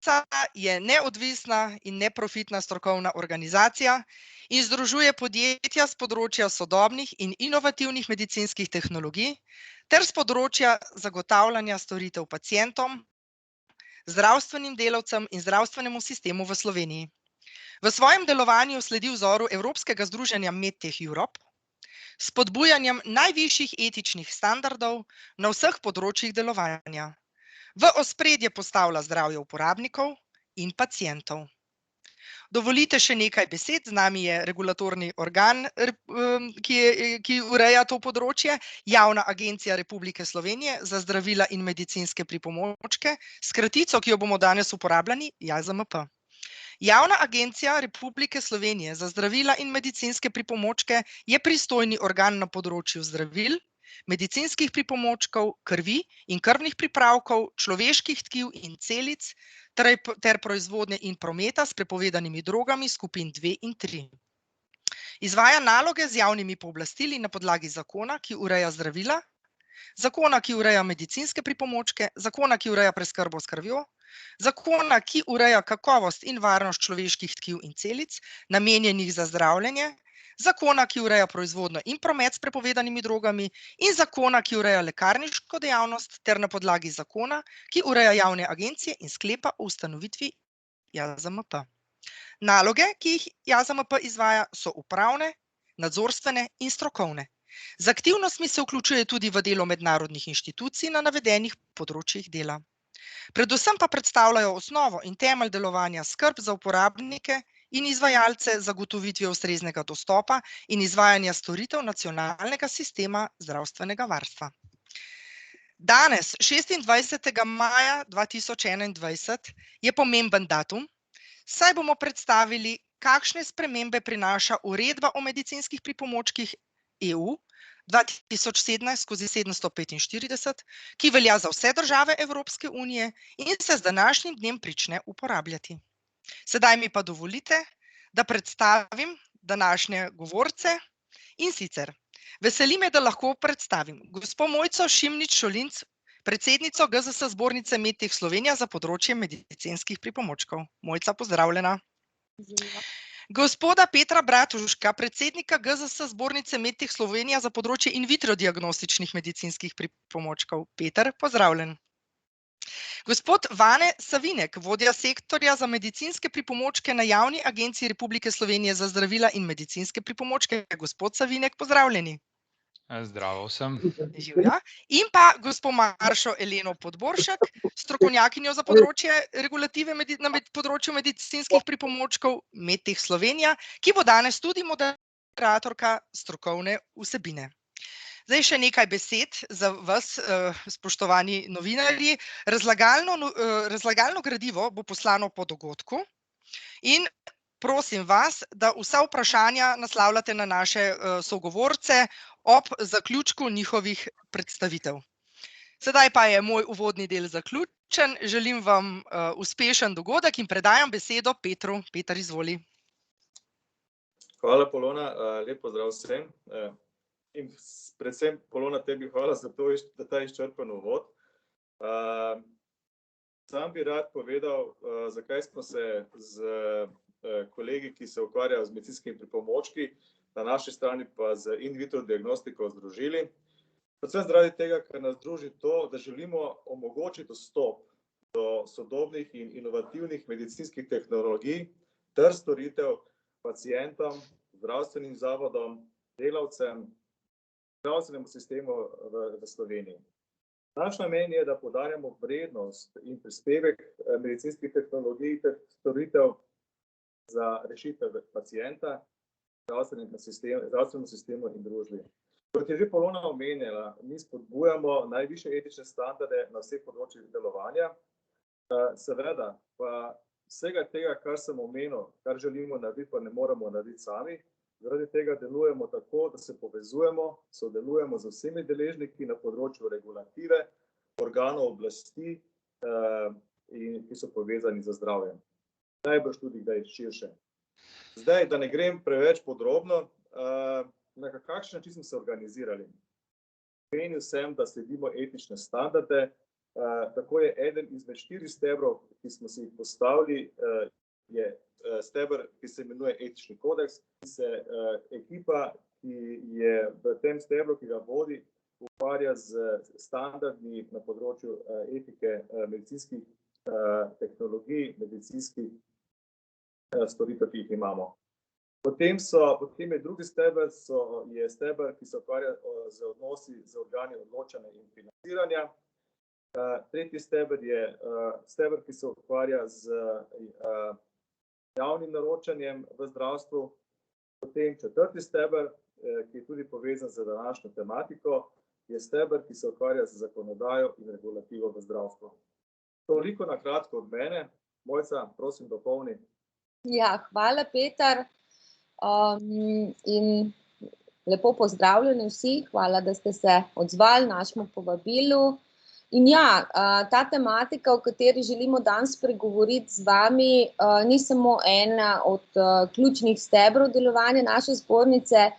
zbornica je neodvisna in neprofitna strokovna organizacija in združuje podjetja s področja sodobnih in inovativnih medicinskih tehnologij ter s področja zagotavljanja storitev pacientom, zdravstvenim delavcem in zdravstvenemu sistemu v Sloveniji. V svojem delovanju sledi vzoru Evropskega združenja MedTech Europe s spodbujanjem najvišjih etičnih standardov na vseh področjih delovanja. V ospredje postavlja zdravje uporabnikov in pacientov. Dovolite še nekaj besed, z nami je regulatorni organ, ki ureja to področje, Javna agencija Republike Slovenije za zdravila in medicinske pripomočke, s kratico, ki jo bomo danes uporabljali, JAZMP. Javna agencija Republike Slovenije za zdravila in medicinske pripomočke je pristojni organ na področju zdravil, medicinskih pripomočkov, krvi in krvnih pripravkov, človeških tkiv in celic ter proizvodnje in prometa s prepovedanimi drogami skupin 2 in 3. Izvaja naloge z javnimi pooblastili na podlagi zakona, ki ureja zdravila, zakona, ki ureja medicinske pripomočke, zakona, ki ureja preskrbo s krvjo, zakona, ki ureja kakovost in varnost človeških tkiv in celic, namenjenih za zdravljenje, zakona, ki ureja proizvodnjo in promet s prepovedanimi drogami in zakona, ki ureja lekarniško dejavnost ter na podlagi zakona, ki ureja javne agencije in sklepa o ustanovitvi JAZMP. Naloge, ki jih JAZMP izvaja, so upravne, nadzorstvene in strokovne. Z aktivnostmi se vključuje tudi v delo mednarodnih inštitucij na navedenih področjih dela. Predvsem pa predstavljajo osnovo in temelj delovanja skrb za uporabnike in izvajalce zagotovitvijo ustreznega dostopa in izvajanja storitev nacionalnega sistema zdravstvenega varstva. Danes, 26. maja 2021, je pomemben datum, saj bomo predstavili, kakšne spremembe prinaša uredba o medicinskih pripomočkih EU 2017/745, ki velja za vse države Evropske unije in se z današnjim dnem prične uporabljati. Sedaj mi pa dovolite, da predstavim današnje govorce, in sicer veseli me, da lahko predstavim gospo Mojco Šimnič Šolinc, predsednico GZS Zbornice MedTech Slovenija za področje medicinskih pripomočkov. Mojca, pozdravljena. Gospoda Petra Bratuška, predsednika GZS Zbornice MedTech Slovenija za področje in vitro diagnostičnih medicinskih pripomočkov. Peter, pozdravljen. Gospod Vane Savinek, vodja sektorja za medicinske pripomočke na Javni agenciji Republike Slovenije za zdravila in medicinske pripomočke. Gospod Savinek, pozdravljeni. Zdravo vsem. Živja. In pa gospo Maršo Eleno Podboršek, strokovnjakinjo za področje regulative na področju medicinskih pripomočkov MedTech Slovenija, ki bo danes tudi moderatorka strokovne vsebine. Zdaj še nekaj besed za vas, spoštovani novinarji. Razlagalno gradivo bo poslano po dogodku in prosim vas, da vsa vprašanja naslavljate na naše sogovorce ob zaključku njihovih predstavitev. Sedaj pa je moj uvodni del zaključen. Želim vam uspešen dogodek in predajam besedo Petru. Peter, izvoli. Hvala, Polona. Lep pozdrav vsem. In predvsem, Polona, tebi hvala za ta izčrpen uvod. Sam bi rad povedal, zakaj smo se z kolegi, ki se ukvarjajo z medicinskimi pripomočki, na naši strani pa z in vitro diagnostiko združili. Predvsem zaradi tega, ker nas druži to, da želimo omogočiti dostop do sodobnih in inovativnih medicinskih tehnologij ter storitev pacientom, zdravstvenim zavodom, delavcem, zdravstvenemu sistemu v Sloveniji. Naš namen je, da poudarjamo vrednost in prispevek medicinskih tehnologij ter storitev za rešitev pacienta, zdravstvenemu sistemu in družbi. Kot je že Polona omenjala, mi spodbujamo najvišje etične standarde na vseh področjih delovanja. Seveda pa vsega tega, kar sem omenil, kar želimo narediti, pa ne moremo narediti sami. Zaradi tega delujemo tako, da se povezujemo, sodelujemo z vsemi deležniki na področju regulative, organov oblasti, ki so povezani z zdravjem. Najbrž tudi kdaj širše. Zdaj, da ne grem preveč podrobno, na kakšen način smo se organizirali. Menil sem, da sledimo etične standarde, Tako je eden izmed 4 stebrov, ki smo si jih postavili, je steber, ki se imenuje etični kodeks. Ekipa, ki je v tem stebru, ki ga vodi, ukvarja z standardi na področju etike medicinskih tehnologij, medicinskih storitev, ki jih imamo. Potem je drugi steber, je steber, ki se ukvarja z odnosi z organi odločanja in financiranja. Tretji steber je steber, ki se ukvarja z javnim naročanjem v zdravstvu. Potem četrti steber, ki je tudi povezan z današnjo tematiko, je steber, ki se ukvarja z zakonodajo in regulativo v zdravstvu. Toliko na kratko od mene. Mojca, prosim, dopolni. Ja, hvala, Peter. In lepo pozdravljeni vsi. Hvala, da ste se odzvali našemu povabilu. In ja, ta tematika, o kateri želimo danes spregovoriti z vami, ni samo ena od ključnih stebrov delovanja naše zbornice,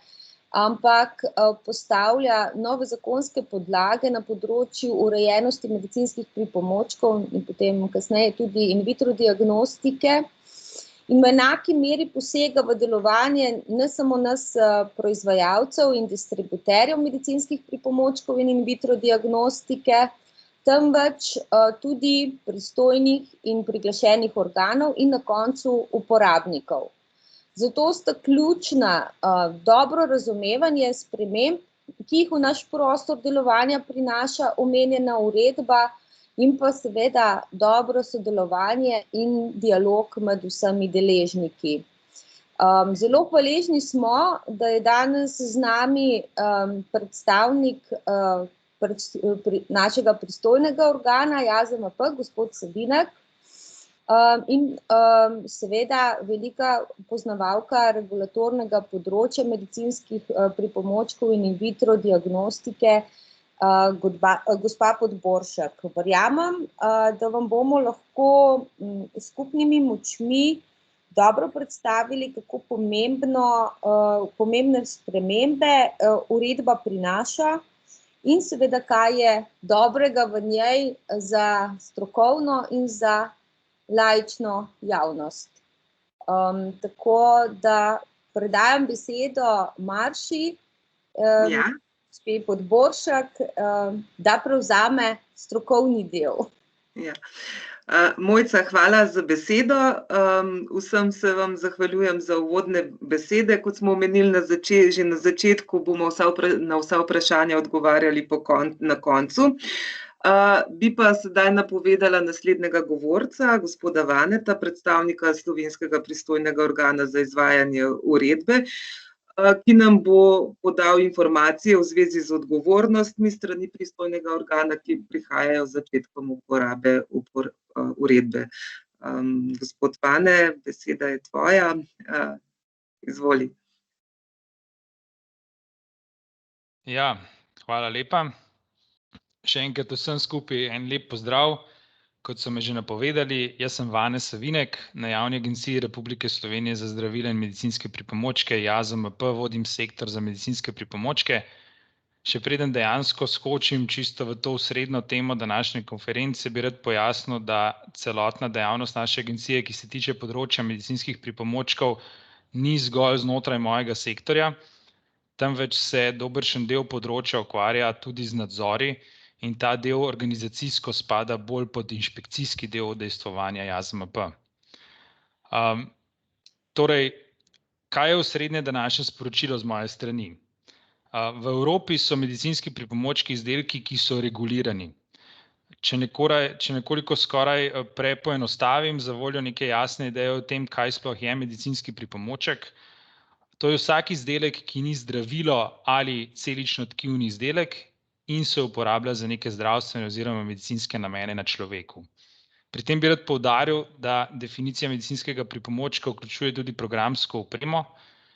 ampak postavlja nove zakonske podlage na področju urejenosti medicinskih pripomočkov in potem kasneje tudi in vitro diagnostike. In v enaki meri posega v delovanje ne samo nas proizvajalcev in distributerjev medicinskih pripomočkov in vitro diagnostike, temveč tudi pristojnih in priglašenih organov in na koncu uporabnikov. Zato sta ključna dobro razumevanje sprememb, ki jih v naš prostor delovanja prinaša omenjena uredba, in pa seveda dobro sodelovanje in dialog med vsemi deležniki. Zelo hvaležni smo, da je danes z nami predstavnik našega pristojnega organa JAZMP, gospod Savinek, in seveda velika poznavalka regulatornega področja medicinskih pripomočkov in vitro diagnostike, gospa Podboršek. Verjamem, da vam bomo lahko skupnimi močmi dobro predstavili, kako pomembne spremembe uredba prinaša in seveda, kaj je dobrega v njej za strokovno in za laično javnost. Tako da predajam besedo Marši, gospe Podboršek, da prevzame strokovni del. Ja. Mojca, hvala za besedo. Vsem se vam zahvaljujem za uvodne besede. Kot smo omenili že na začetku, bomo na vsa vprašanja odgovarjali na koncu. Bi pa sedaj napovedala naslednjega govorca, gospoda Vaneta, predstavnika slovenskega pristojnega organa za izvajanje uredbe, ki nam bo podal informacije v zvezi z odgovornostmi strani pristojnega organa, ki prihajajo z začetkom uporabe uredbe. Gospod Vane, beseda je tvoja. Izvoli. Ja, hvala lepa. Še enkrat vsem skupaj en lep pozdrav. Kot so me že napovedali, jaz sem Vane Savinek, na Javni agenciji Republike Slovenije za zdravila in medicinske pripomočke, JAZMP, vodim sektor za medicinske pripomočke. Še preden dejansko skočim čisto v to osrednjo temo današnje konference, bi rad pojasnil, da celotna dejavnost naše agencije, ki se tiče področja medicinskih pripomočkov, ni zgolj znotraj mojega sektorja, temveč se dobršen del področja ukvarja tudi z nadzori, in ta del organizacijsko spada bolj pod inšpekcijski del udejstvovanja JAZMP. Torej, kaj je osrednje današnje sporočilo z moje strani? V Evropi so medicinski pripomočki izdelki, ki so regulirani. Če nekoliko skoraj prepoenostavim, za voljo neke jasne ideje o tem, kaj sploh je medicinski pripomoček, to je vsak izdelek, ki ni zdravilo ali celično tkivni izdelek in se uporablja za neke zdravstvene oziroma medicinske namene na človeku. Pri tem bi rad poudaril, da definicija medicinskega pripomočka vključuje tudi programsko opremo,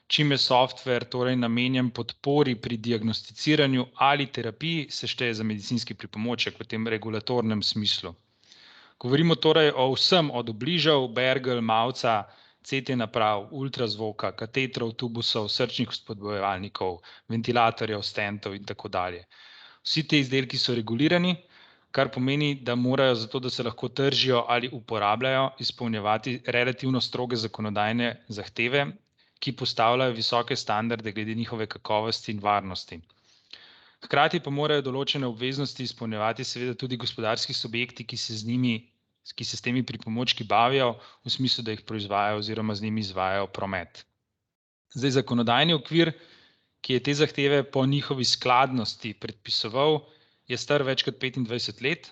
čime software torej namenjen podpori pri diagnosticiranju ali terapiji se šteje za medicinski pripomoček v tem regulatornem smislu. Govorimo torej o vsem od obližev, bergel, mavca, CT naprav, ultrazvoka, katetrov, tubusov, srčnih spodbujevalnikov, ventilatorjev, stentov in tako dalje. Vsi te izdelki so regulirani, kar pomeni, da morajo zato, da se lahko tržijo ali uporabljajo, izpolnjevati relativno stroge zakonodajne zahteve, ki postavljajo visoke standarde glede njihove kakovosti in varnosti. Hkrati pa morajo določene obveznosti izpolnjevati seveda tudi gospodarski subjekti, ki se s temi pripomočki bavijo, v smislu, da jih proizvajajo oziroma z njimi izvajajo promet. Zdaj, zakonodajni okvir, ki je te zahteve po njihovi skladnosti predpisoval, je star več kot 25 let.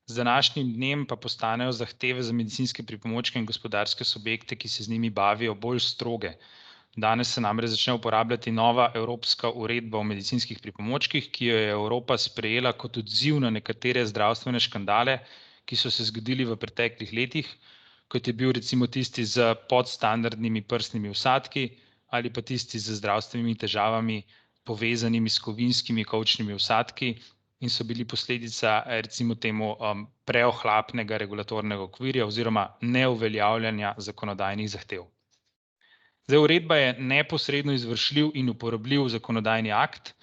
Z današnjim dnem pa postanejo zahteve za medicinske pripomočke in gospodarske subjekte, ki se z njimi bavijo, bolj stroge. Danes se namreč začne uporabljati nova evropska uredba o medicinskih pripomočkih, ki jo je Evropa sprejela kot odziv na nekatere zdravstvene škandale, ki so se zgodili v preteklih letih, kot je bil recimo tisti z podstandardnimi prstnimi vsadki ali pa tisti z zdravstvenimi težavami povezanimi s kovinskimi kolčnimi vsadki in so bili posledica recimo temu preohlapnega regulatornega okvirja oziroma neuveljavljanja zakonodajnih zahtev. Zdaj, uredba je neposredno izvršljiv in uporabljiv zakonodajni akt,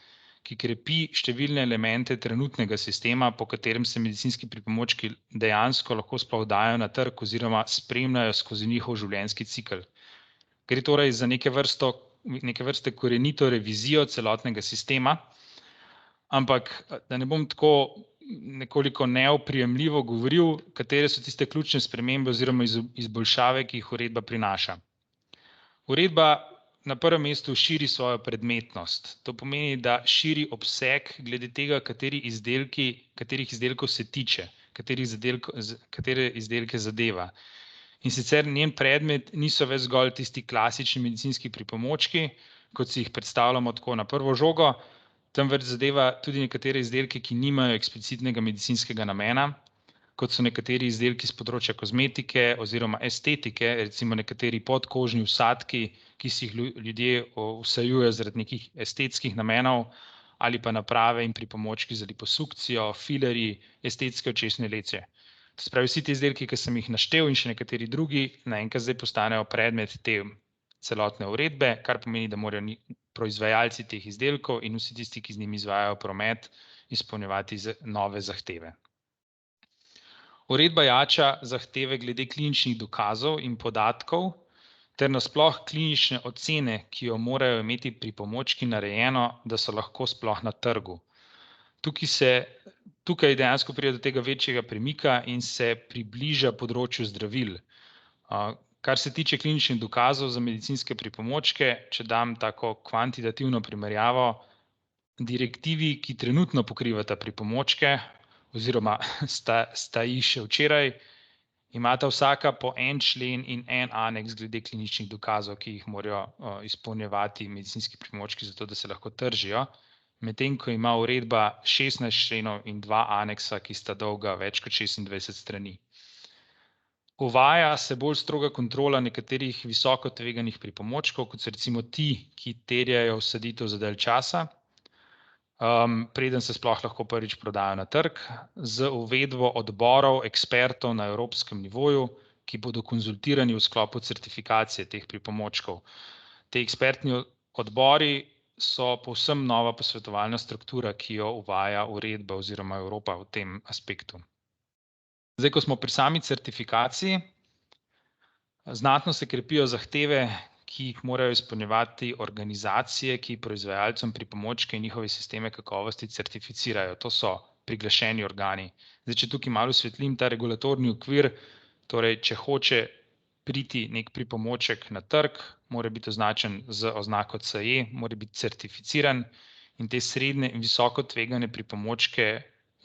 ki krepi številne elemente trenutnega sistema, po katerem se medicinski pripomočki dejansko lahko sploh dajo na trg oziroma spremljajo skozi njihov življenjski cikel. Gre torej za neke vrste korenito revizijo celotnega sistema, ampak da ne bom tako nekoliko neoprijemljivo govoril, katere so tiste ključne spremembe oziroma izboljšave, ki jih uredba prinaša. Uredba na prvem mestu širi svojo predmetnost. To pomeni, da širi obseg glede tega, katerih izdelkov se tiče, katere izdelke zadeva. In sicer njen predmet niso več zgolj tisti klasični medicinski pripomočki, kot si jih predstavljamo tako na prvo žogo, temveč zadeva tudi nekatere izdelke, ki nimajo eksplicitnega medicinskega namena, kot so nekateri izdelki z področja kozmetike oziroma estetike, recimo nekateri podkožni vsadki, ki si jih ljudje vsajujejo zaradi nekih estetskih namenov, ali pa naprave in pripomočki za liposukcijo, filerji, estetske očesne lece. To se pravi, vsi ti izdelki, ki sem jih naštel in še nekateri drugi, naenkrat zdaj postanejo predmet te celotne uredbe, kar pomeni, da morajo proizvajalci teh izdelkov in vsi tisti, ki z njimi izvajajo promet, izpolnjevati nove zahteve. Uredba jača zahteve glede kliničnih dokazov in podatkov ter nasploh klinične ocene, ki jo morajo imeti pripomočki narejeno, da so lahko sploh na trgu. Tukaj dejansko pride do tega večjega premika in se približa področju zdravil. Kar se tiče kliničnih dokazov za medicinske pripomočke, če dam tako kvantitativno primerjavo, direktivi, ki trenutno pokrivata pripomočke, oziroma sta jih še včeraj, imata vsaka po en člen in en aneks glede kliničnih dokazov, ki jih morajo izpolnjevati medicinski pripomočki, zato da se lahko tržijo, medtem ko ima uredba 16 členov in 2 aneksa, ki sta dolga več kot 26 strani. Uvaja se bolj stroga kontrola nekaterih visoko tveganih pripomočkov, kot so recimo ti, ki terjajo vsaditev za dalj časa, preden se sploh lahko prvič prodajo na trg, z uvedbo odborov ekspertov na evropskem nivoju, ki bodo konzultirani v sklopu certifikacije teh pripomočkov. Te ekspertni odbori so povsem nova posvetovalna struktura, ki jo uvaja uredba oziroma Evropa v tem aspektu. Zdaj, ko smo pri sami certifikaciji, znatno se krepijo zahteve, ki jih morajo izpolnjevati organizacije, ki proizvajalcem pripomočke in njihove sisteme kakovosti certificirajo. To so priglašeni organi. Zdaj, če tukaj malo osvetlim ta regulatorni okvir, torej, če hoče priti nek pripomoček na trg, mora biti označen z oznako CE, mora biti certificiran in te srednje in visoko tvegane pripomočke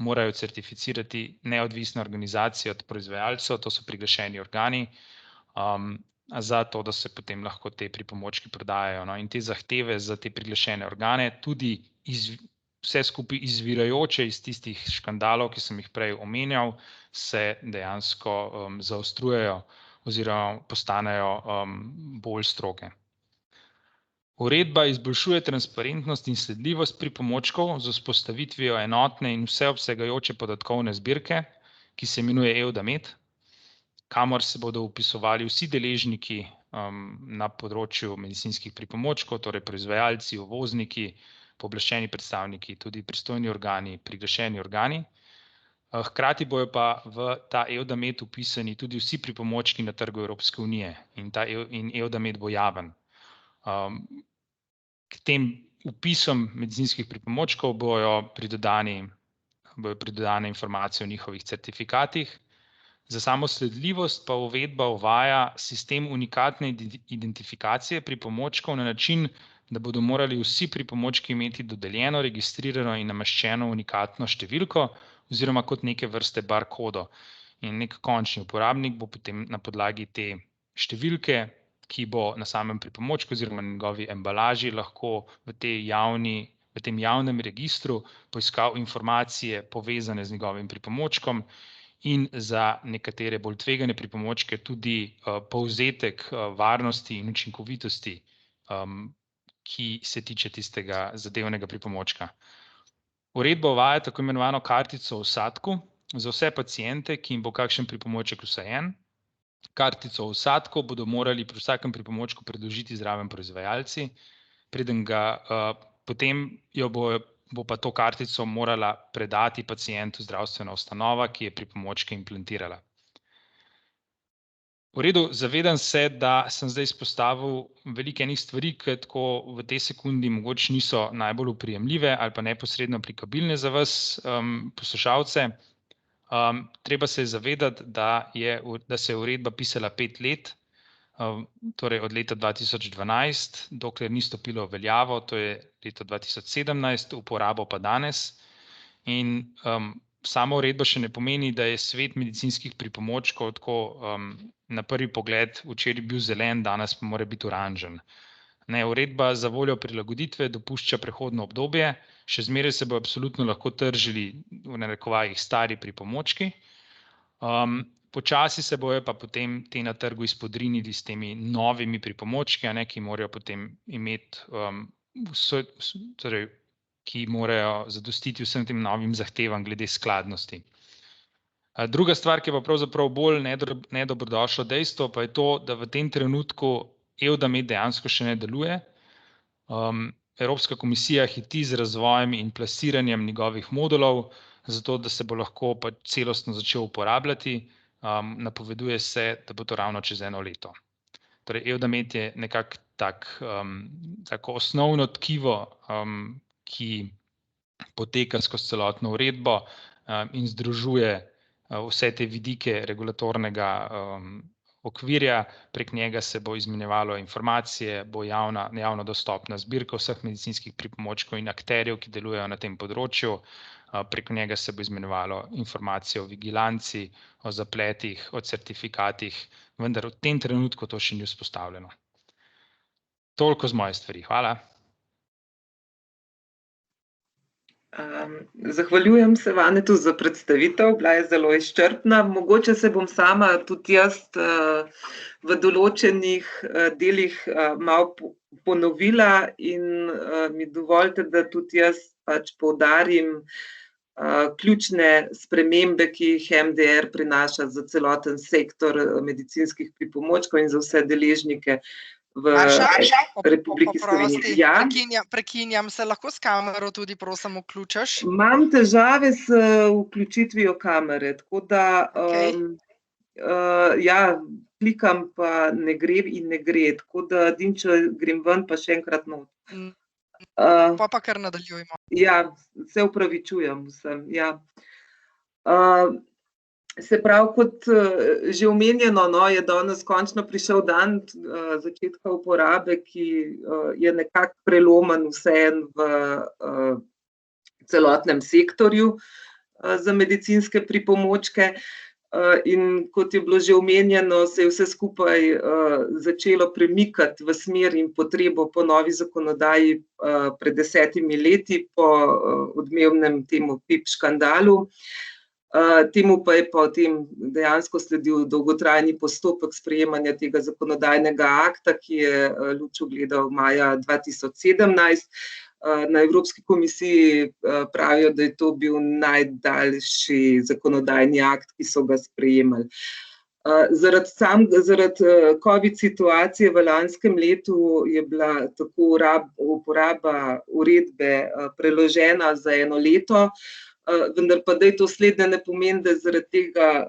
morajo certificirati neodvisne organizacije od proizvajalcev, to so priglašeni organi, za to, da se potem lahko te pripomočki prodajajo. In te zahteve za te priglašene organe, tudi vse skupaj izvirajoče iz tistih škandalov, ki sem jih prej omenjal, se dejansko zaostrujejo oziroma postanejo bolj stroge. Uredba izboljšuje transparentnost in sledljivost pripomočkov z vzpostavitvijo enotne in vseobsegajoče podatkovne zbirke, ki se imenuje EUDAMED, kamor se bodo vpisovali vsi deležniki na področju medicinskih pripomočkov, torej proizvajalci, uvozniki, pooblaščeni predstavniki, tudi pristojni organi, priglašeni organi. Hkrati bojo pa v ta EUDAMED upisani tudi vsi pripomočki na trgu Evropske unije in EUDAMED bo javen. K tem upisom medicinskih pripomočkov bojo pridodane informacije o njihovih certifikatih. Za samo sledljivost pa uvedba uvaja sistem unikatne identifikacije pripomočkov na način, da bodo morali vsi pripomočki imeti dodeljeno, registrirano in nameščeno unikatno številko oziroma kot neke vrste barkodo. In nek končni uporabnik bo potem na podlagi te številke, ki bo na samem pripomočku oziroma njegovi embalaži lahko v tem javnem registru poiskal informacije povezane z njegovim pripomočkom in za nekatere bolj tvegane pripomočke tudi povzetek varnosti in učinkovitosti, ki se tiče tistega zadevnega pripomočka. Uredba uvaja tako imenovano kartico o vsadku za vse paciente, ki jim bo kakšen pripomoček vsajen. Kartico o vsadku bodo morali pri vsakem pripomočku predložiti zraven proizvajalci, potem bo pa to kartico morala predati pacientu zdravstvena ustanova, ki je pripomočke implantirala. V redu, zavedam se, da sem zdaj izpostavil veliko enih stvari, ki tako v tej sekundi mogoče niso najbolj oprijemljive ali pa neposredno aplikabilne za vas, poslušalce. Treba se je zavedati, da se je uredba pisala 5 let, torej od leta 2012, dokler ni stopilo v veljavo, to je leto 2017, uporabo pa danes. In sama uredba še ne pomeni, da je svet medicinskih pripomočkov tako na prvi pogled včeraj bil zelen, danes pa mora biti oranžen. Ne, uredba za voljo prilagoditve dopušča prehodno obdobje, še zmeraj se bo absolutno lahko tržili v narekovajih stari pripomočki. Počasi se bojo pa potem te na trgu izpodrinili s temi novimi pripomočki, ki morajo potem imeti, torej, ki morajo zadostiti vsem tem novim zahtevam glede skladnosti. Druga stvar, ki je pa pravzaprav bolj nedobrodošlo dejstvo, pa je to, da v tem trenutku EUDAMED dejansko še ne deluje. Evropska komisija hiti z razvojem in plasiranjem njegovih modulov, zato da se bo lahko pa celostno začel uporabljati. Napoveduje se, da bo to ravno čez 1 leto. Torej, EUDAMED je nekako tako osnovno tkivo, ki poteka skozi celotno uredbo in združuje vse te vidike regulatornega okvirja, prek njega se bo izmenjevalo informacije, bo javno dostopna zbirka vseh medicinskih pripomočkov in akterjev, ki delujejo na tem področju, prek njega se bo izmenjevalo informacije o vigilanci, o zapletih, o certifikatih, vendar v tem trenutku to še ni vzpostavljeno. Toliko z moje stvari, hvala. Zahvaljujem se Vanetu za predstavitev, bila je zelo izčrpna. Mogoče se bom sama tudi jaz v določenih delih malo ponovila in mi dovolite, da tudi jaz pač poudarim ključne spremembe, ki jih MDR prinaša za celoten sektor medicinskih pripomočkov in za vse deležnike v Republiki Sloveniji. Prekinjam se, lahko s kamero tudi prosim vključiš? Imam težave s vključitvijo kamere, tako da klikam pa ne gre in ne gre, tako da če grem ven pa še enkrat not. Pa kar nadaljujemo. Ja, se opravičujem vsem, ja. Se pravi, kot že omenjeno, je danes končno prišel dan začetka uporabe, ki je nekako prelomen vseeno v celotnem sektorju za medicinske pripomočke. In kot je bilo že omenjeno, se je vse skupaj začelo premikati v smer in potrebo po novi zakonodaji pred 10 leti po odmevnem temu PIP škandalu. Temu pa je potem dejansko sledil dolgotrajni postopek sprejemanja tega zakonodajnega akta, ki je luč ugledal maja 2017. Na Evropski komisiji pravijo, da je to bil najdaljši zakonodajni akt, ki so ga sprejemali. Zaradi COVID situacije v lanskem letu je bila tako uporaba uredbe preložena za 1 leto. vendar pa da to slednje ne pomeni, da zaradi tega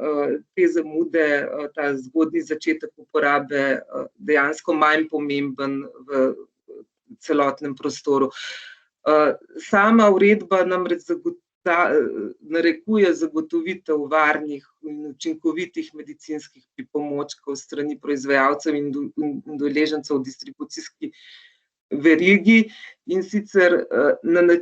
te zamude ta zgodnji začetek uporabe dejansko manj pomemben v celotnem prostoru. Sama uredba namreč narekuje zagotovitev varnih in učinkovitih medicinskih pripomočkov strani proizvajalcev in udeležencev v distribucijski verigi, in sicer na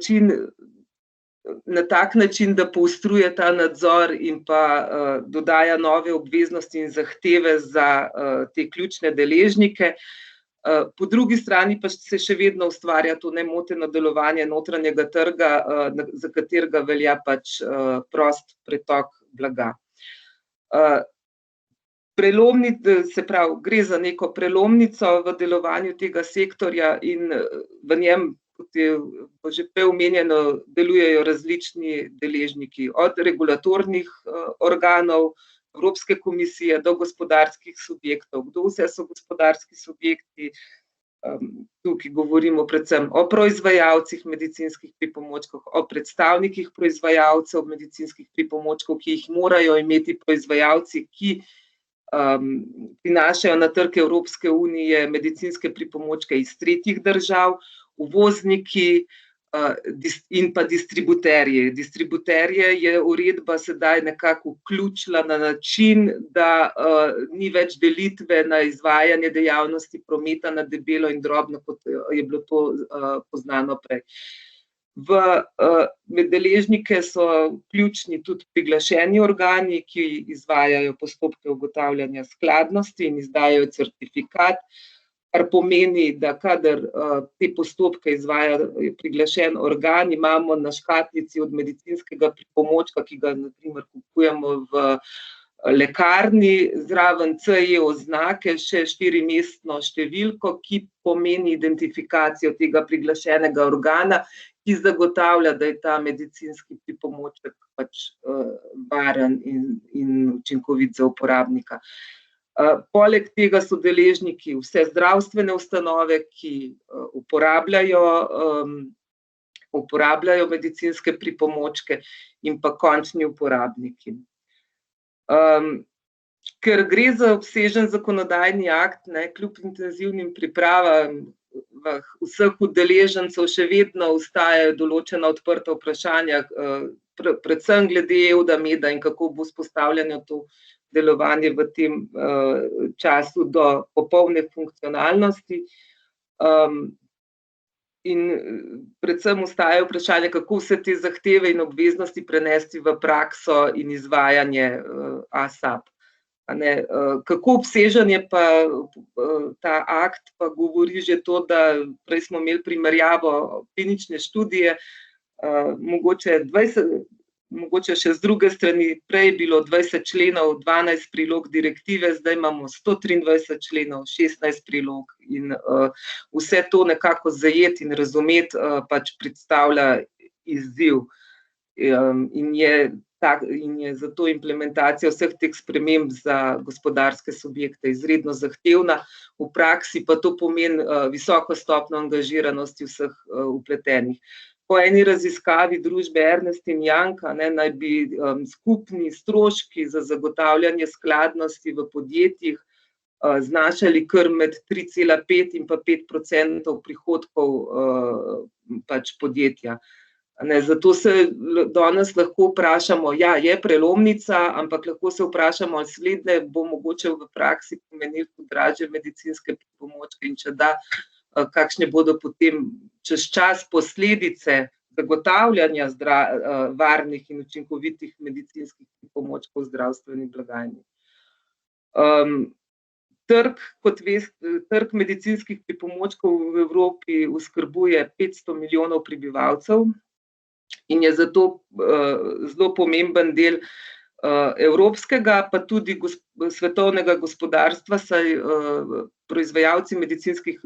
tak način, da poostruje ta nadzor in pa dodaja nove obveznosti in zahteve za te ključne deležnike. Po drugi strani pa se še vedno ustvarja to nemoteno delovanje notranjega trga, za katerega velja pač prost pretok blaga. Se pravi, gre za neko prelomnico v delovanju tega sektorja in v njem, kot je že prej omenjeno, delujejo različni deležniki, od regulatornih organov, Evropske komisije do gospodarskih subjektov. Kdo vse so gospodarski subjekti? Tukaj govorimo predvsem o proizvajalcih medicinskih pripomočkov, o predstavnikih proizvajalcev medicinskih pripomočkov, ki jih morajo imeti proizvajalci, ki prinašajo na trg Evropske unije medicinske pripomočke iz tretjih držav, uvozniki in pa distributerji. Distributerje je uredba sedaj nekako vključila na način, da ni več delitve na izvajanje dejavnosti prometa na debelo in drobno, kot je bilo to poznano prej. Med deležnike so ključni tudi priglašeni organi, ki izvajajo postopke ugotavljanja skladnosti in izdajajo certifikat, kar pomeni, da kadar te postopke izvaja priglašen organ, imamo na škatlici od medicinskega pripomočka, ki ga na primer kupujemo v lekarni, zraven CE oznake še 4-mestno številko, ki pomeni identifikacijo tega priglašenega organa, ki zagotavlja, da je ta medicinski pripomoček pač varen in učinkovit za uporabnika. Poleg tega so deležniki vse zdravstvene ustanove, ki uporabljajo medicinske pripomočke, in pa končni uporabniki. Ker gre za obsežen zakonodajni akt, kljub intenzivnim pripravam vseh udeležencev še vedno ostajajo določena odprta vprašanja, predvsem glede Eudameda in kako bo vzpostavljeno to delovanje v tem času do popolne funkcionalnosti. In predvsem ostajajo vprašanja, kako vse te zahteve in obveznosti prenesti v prakso in izvajanje ASAP. Kako obsežen je pa ta akt, pa govori že to, da prej smo imeli primerjavo klinične študije, mogoče še z druge strani, prej je bilo 20 členov, 12 prilog direktive, zdaj imamo 123 členov, 16 prilog in vse to nekako zajeti in razumeti pač predstavlja izziv. In je zato implementacija vseh teh sprememb za gospodarske subjekte izredno zahtevna, v praksi pa to pomeni visoko stopnjo angažiranosti vseh vpletenih. Po eni raziskavi družbe Ernst & Young naj bi skupni stroški za zagotavljanje skladnosti v podjetjih znašali kar med 3,5 in pa 5% prihodkov pač podjetja. Zato se danes lahko vprašamo, ja, je prelomnica, ampak lahko se vprašamo, ali slednje bo mogoče v praksi pomenilo dražje medicinske pripomočke in če da, kakšne bodo potem čez čas posledice zagotavljanja varnih in učinkovitih medicinskih pripomočkov v zdravstveni blagajni. Trg medicinskih pripomočkov v Evropi oskrbuje 500 milijonov prebivalcev in je zato zelo pomemben del evropskega, pa tudi svetovnega gospodarstva, saj proizvajalci medicinskih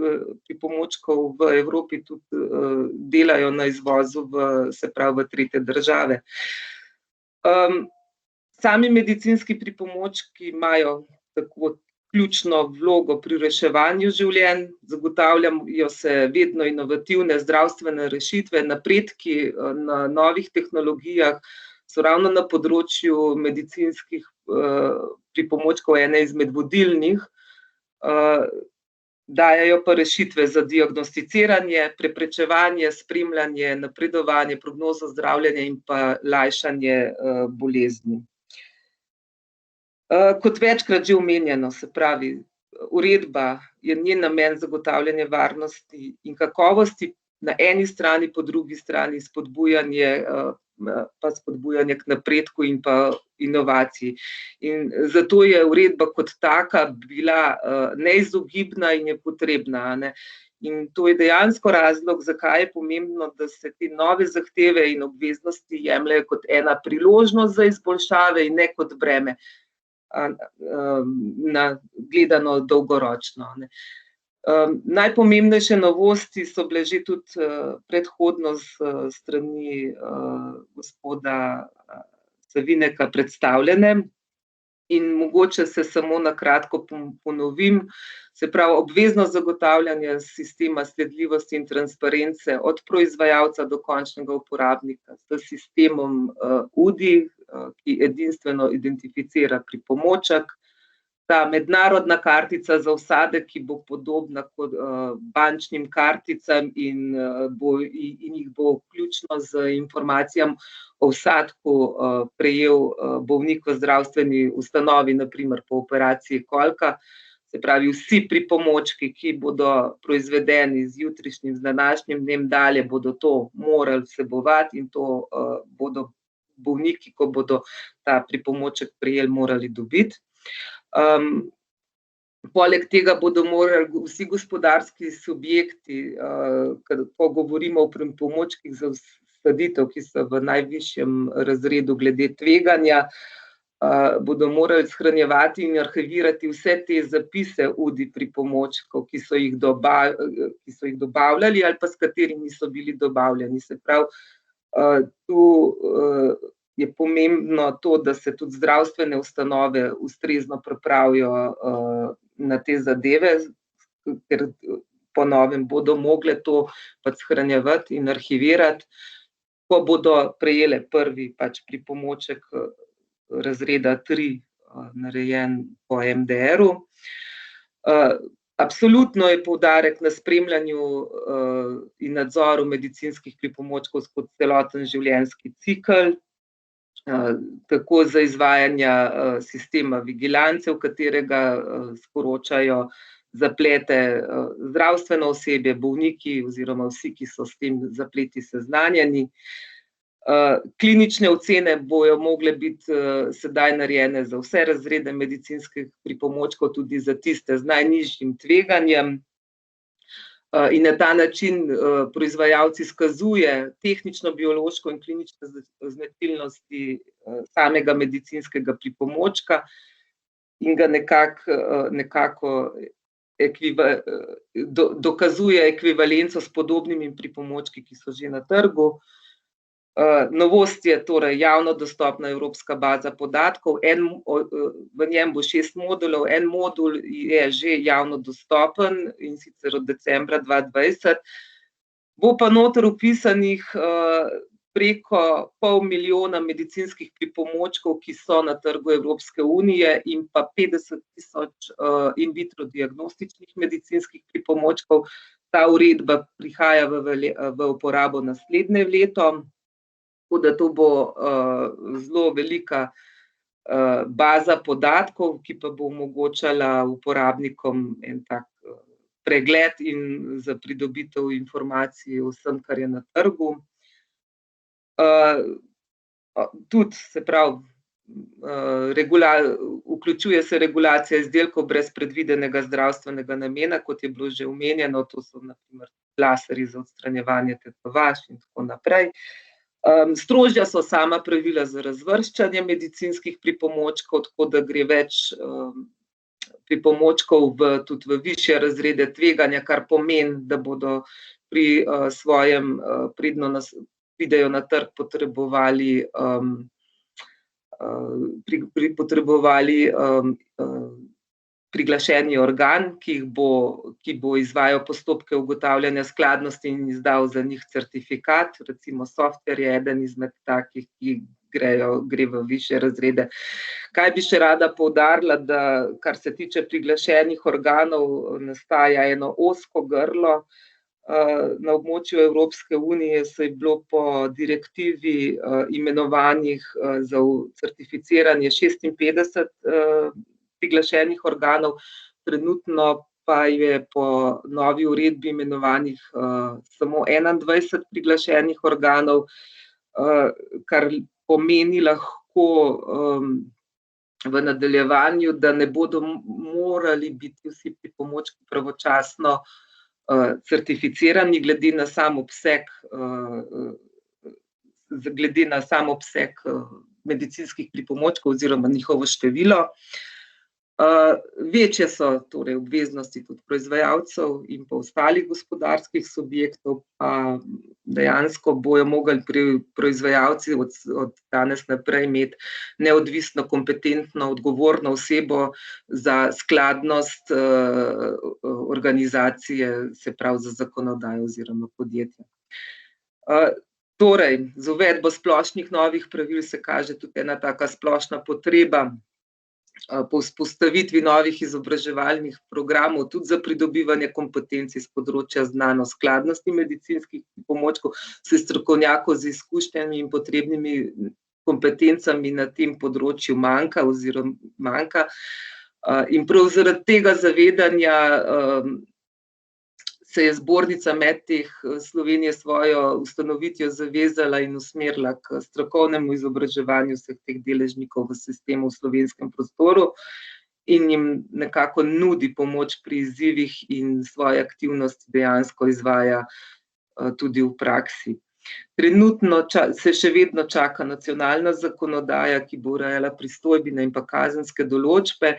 pripomočkov v Evropi tudi delajo na izvozu v tretje države. Sami medicinski pripomočki imajo tako ključno vlogo pri reševanju življenj, zagotavljajo se vedno inovativne zdravstvene rešitve, napredki na novih tehnologijah so ravno na področju medicinskih pripomočkov ene izmed vodilnih, dajajo pa rešitve za diagnosticiranje, preprečevanje, spremljanje, napredovanje, prognozo zdravljenja in pa lajšanje bolezni. Kot večkrat že omenjeno, se pravi, uredba je njen namen zagotavljanje varnosti in kakovosti na eni strani, po drugi strani spodbujanje k napredku in pa inovaciji. In zato je uredba kot taka bila neizogibna in je potrebna, ne. In to je dejansko razlog, zakaj je pomembno, da se te nove zahteve in obveznosti jemljejo kot ena priložnost za izboljšave in ne kot breme, gledano dolgoročno, ne. Najpomembnejše novosti so bile že tudi predhodno s strani gospoda Savineka predstavljene in mogoče se samo na kratko ponovim. Se pravi, obvezno zagotavljanje sistema sledljivosti in transparence od proizvajalca do končnega uporabnika s sistemom UDI, ki edinstveno identificira pripomoček. Ta mednarodna kartica za vsadek, ki bo podobna kot bančnim karticam in jih bo vključno z informacijami o vsadku prejel bolnik v zdravstveni ustanovi, na primer po operaciji kolka. Se pravi, vsi pripomočki, ki bodo proizvedeni z jutrišnjim, z današnjim dnem dalje, bodo to morali vsebovati in to bodo bolniki, ko bodo ta pripomoček prejeli, morali dobiti. Poleg tega bodo morali vsi gospodarski subjekti, ko govorimo o pripomočkih za vsaditev, ki so v najvišjem razredu glede tveganja, bodo morali shranjevati in arhivirati vse te zapise UDI pripomočkov, ki so jih dobavljali ali pa s katerimi so bili dobavljeni. Se pravi, tu je pomembno to, da se tudi zdravstvene ustanove ustrezno pripravijo na te zadeve, ker po novem bodo mogle to pač shranjevati in arhivirati, ko bodo prejele prvi pač pripomoček razreda 3 narejen po MDR-u. Absolutno je poudarek na spremljanju in nadzoru medicinskih pripomočkov skozi celoten življenjski cikel, tako za izvajanje sistema vigilance, v katerega sporočajo zaplete zdravstveno osebje, bolniki oziroma vsi, ki so s tem zapleti seznanjeni. Klinične ocene bojo mogle biti sedaj narejene za vse razrede medicinskih pripomočkov, tudi za tiste z najnižjim tveganjem. In na ta način proizvajalci izkazuje tehnično, biološko in klinične značilnosti samega medicinskega pripomočka in ga nekako dokazuje ekvivalenco s podobnimi pripomočki, ki so že na trgu. Novost je torej javno dostopna evropska baza podatkov, v njem bo 6 modulov, en modul je že javno dostopen in sicer od decembra 2020. Bo pa noter vpisanih preko 500 000 medicinskih pripomočkov, ki so na trgu Evropske unije in pa 50 000 in vitro diagnostičnih medicinskih pripomočkov. Ta uredba prihaja v uporabo naslednje leto. Tako da to bo zelo velika baza podatkov, ki pa bo omogočala uporabnikom en tak pregled in za pridobitev informacij o vsem, kar je na trgu. Tudi, se pravi, vključuje se regulacija izdelkov brez predvidenega zdravstvenega namena, kot je bilo že omenjeno, to so na primer laserji za odstranjevanje tetovaž in tako naprej. Strožja so sama pravila za razvrščanje medicinskih pripomočkov, tako da gre več pripomočkov tudi v višje razrede tveganja, kar pomeni, da bodo pri svojem predno pridejo na trg potrebovali priglašeni organ, ki bo izvajal postopke ugotavljanja skladnosti in izdal za njih certifikat. Recimo software je eden izmed takih, ki gre v višje razrede. Kaj bi še rada poudarila, da kar se tiče priglašenih organov, nastaja eno ozko grlo. Na območju Evropske unije se je bilo po direktivi imenovanih za certificiranje 56 priglašenih organov, trenutno pa je po novi uredbi imenovanih samo 21 priglašenih organov, kar pomeni lahko v nadaljevanju, da ne bodo morali biti vsi pripomočki pravočasno certificirani glede na sam obseg medicinskih pripomočkov oziroma njihovo število. Večje so torej obveznosti tudi proizvajalcev in pa ostalih gospodarskih subjektov, pa dejansko bojo mogli proizvajalci od danes naprej imeti neodvisno, kompetentno, odgovorno osebo za skladnost organizacije, se pravi za zakonodajo oziroma podjetja. Torej, z uvedbo splošnih novih pravil se kaže tudi ena taka splošna potreba po vzpostavitvi novih izobraževalnih programov, tudi za pridobivanje kompetenc iz področja znanosti skladnosti medicinskih pripomočkov, se strokovnjakov z izkušnjami in potrebnimi kompetencami na tem področju manjka. In prav zaradi tega zavedanja se je Zbornica Medteh Slovenije svojo ustanovitvijo zavezala in usmerila k strokovnemu izobraževanju vseh teh deležnikov v sistemu v slovenskem prostoru in jim nekako nudi pomoč pri izzivih in svoje aktivnosti dejansko izvaja tudi v praksi. Trenutno se še vedno čaka nacionalna zakonodaja, ki bo urejala pristojbine in pa kazenske določbe.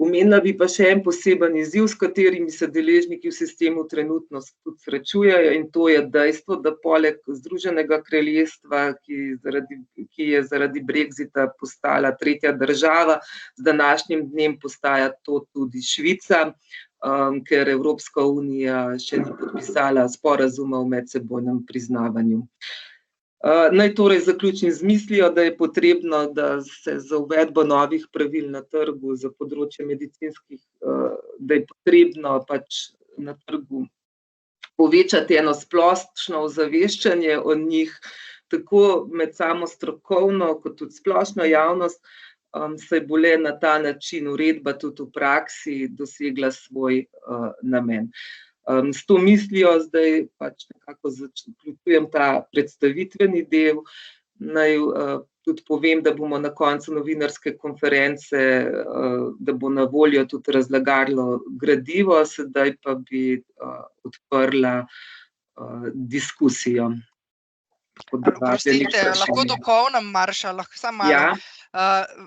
Omenila bi pa še en poseben izziv, s katerimi se deležniki v sistemu trenutno tudi srečujejo, in to je dejstvo, da poleg Združenega kraljestva, ki je zaradi brexita postala tretja država, z današnjim dnem postaja to tudi Švica, ker Evropska unija še ni podpisala sporazuma o medsebojnem priznavanju. Naj torej zaključim z mislijo, da je potrebno, da se za uvedbo novih pravil na trgu za področje medicinskih, da je potrebno pač na trgu povečati eno splošno ozaveščanje o njih, tako med samo strokovno kot tudi splošno javnost, saj bo le na ta način uredba tudi v praksi dosegla svoj namen. S to mislijo zdaj pač nekako zaključujem ta predstavitveni del. Naj tudi povem, da bomo na koncu novinarske konference, da bo na voljo tudi razlagalno gradivo, sedaj pa bi odprla diskusijo. Oprostite, lahko dopolnim, Marša, lahko samo malo. Ja.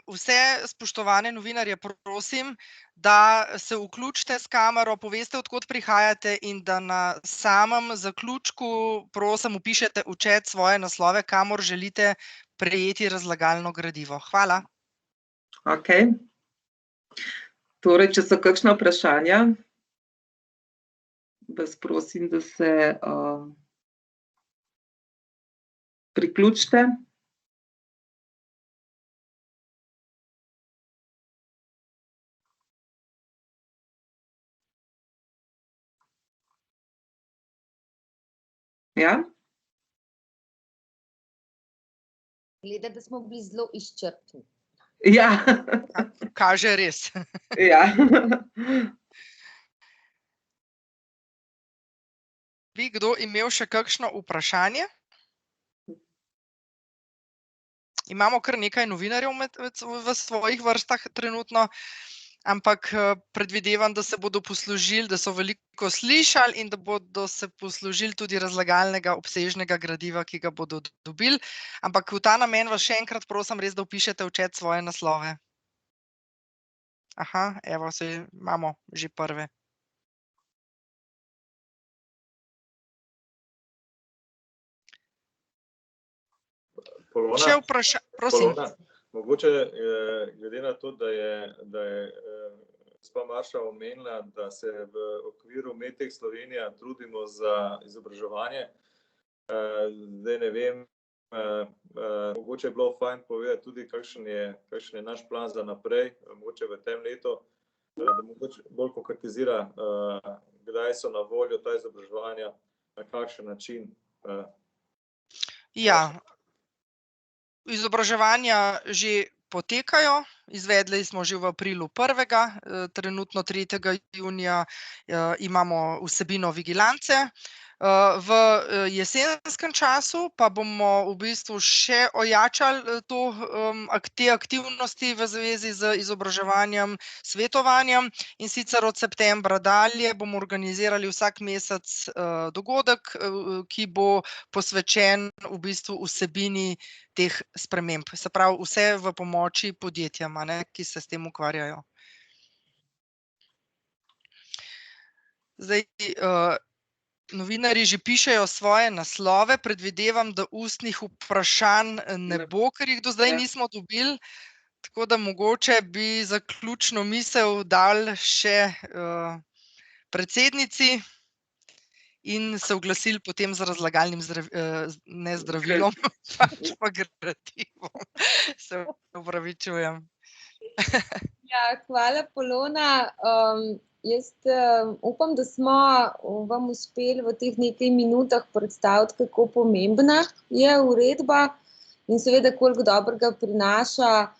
Vse spoštovane novinarje prosim, da se vključite s kamero, poveste, od kod prihajate in da na samem zaključku prosim vpišete v chat svoje naslove, kamor želite prejeti razlagalno gradivo. Hvala. Okej. Torej, če so kakšna vprašanja, vas prosim, da se priključite. Ja? Gleda, da smo bili zelo izčrpni. Ja. Kaže res. Ja. Bi kdo imel še kakšno vprašanje? Imamo kar nekaj novinarjev v svojih vrstah trenutno, ampak predvidevam, da se bodo poslužili, da so veliko slišali in da bodo se poslužili tudi razlagalnega obsežnega gradiva, ki ga bodo dobili. Ampak v ta namen vas še enkrat prosim res, da vpišete v chat svoje naslove. Aha, evo, saj imamo že prve. Še vprašanje, prosim. Mogoče glede na to, da je gospa Maša omenila, da se v okviru Medtech Slovenija trudimo za izobraževanje. Zdaj ne vem, mogoče je bilo fajn povedati tudi, kakšen je naš plan za naprej, mogoče v tem letu, da mogoče bolj konkretizira, kdaj so na voljo ta izobraževanja, na kakšen način. Ja, izobraževanja že potekajo, izvedli smo že v aprilu prvega, trenutno 3. junija imamo vsebino vigilance. V jesenskem času pa bomo v bistvu še ojačali te aktivnosti v zvezi z izobraževanjem, svetovanjem, in sicer od septembra dalje bomo organizirali vsak mesec dogodek, ki bo posvečen v bistvu vsebini teh sprememb. Se pravi, vse v pomoči podjetjem, ki se s tem ukvarjajo. Zdaj, novinarji že pišejo svoje naslove, predvidevam, da ustnih vprašanj ne bo, ker jih do zdaj nismo dobili, tako da mogoče bi zaključno misel dali še predsednici in se oglasili potem z razlagalnim ne zdravilom, pač pa gradivom. Se opravičujem. Ja, hvala, Polona. Jaz upam, da smo vam uspeli v teh nekaj minutah predstaviti, kako pomembna je uredba in seveda, koliko dobrega prinaša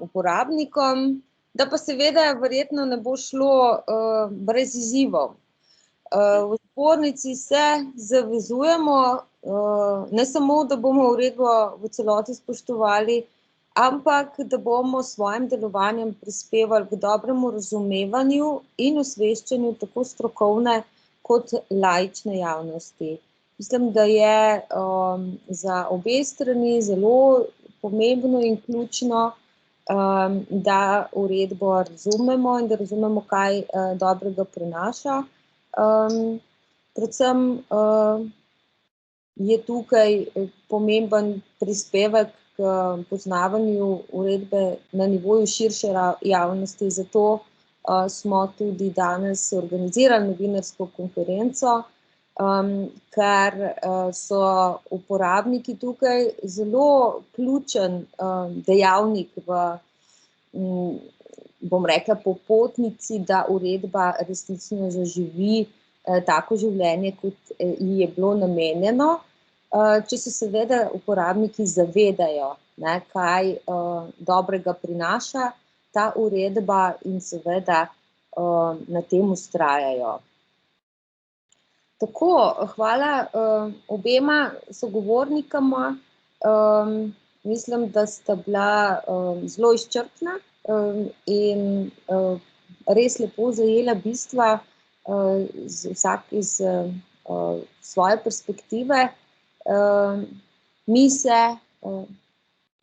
uporabnikom, da pa seveda verjetno ne bo šlo brez izzivov. V zbornici se zavezujemo, ne samo, da bomo uredbo v celoti spoštovali, ampak da bomo s svojim delovanjem prispevali k dobremu razumevanju in osveščanju tako strokovne kot laične javnosti. Mislim, da je za obe strani zelo pomembno in ključno, da uredbo razumemo in da razumemo, kaj dobrega prinaša. Predvsem je tukaj pomemben prispevek k poznavanju uredbe na nivoju širše javnosti, zato smo tudi danes organizirali novinarsko konferenco, ker so uporabniki tukaj zelo ključen dejavnik v, bom rekla, popotnici, da uredba resnično zaživi tako življenje, kot ji je bilo namenjeno. Če se seveda uporabniki zavedajo, kaj dobrega prinaša ta uredba in seveda na tem vztrajajo. Tako, hvala obema sogovornikama. Mislim, da sta bila zelo izčrpna in res lepo zajela bistva, vsak iz svoje perspektive. Mi se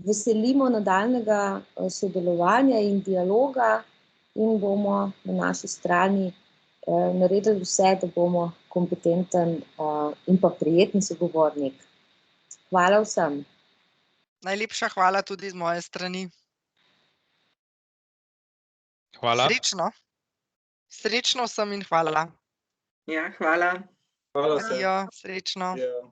veselimo nadaljnjega sodelovanja in dialoga in bomo na naši strani naredili vse, da bomo kompetenten in pa prijeten sogovornik. Hvala vsem. Najlepša hvala tudi z moje strani. Hvala. Srečno. Srečno vsem in hvala. Ja, hvala. Hvala vsem. Adijo, srečno. Ja.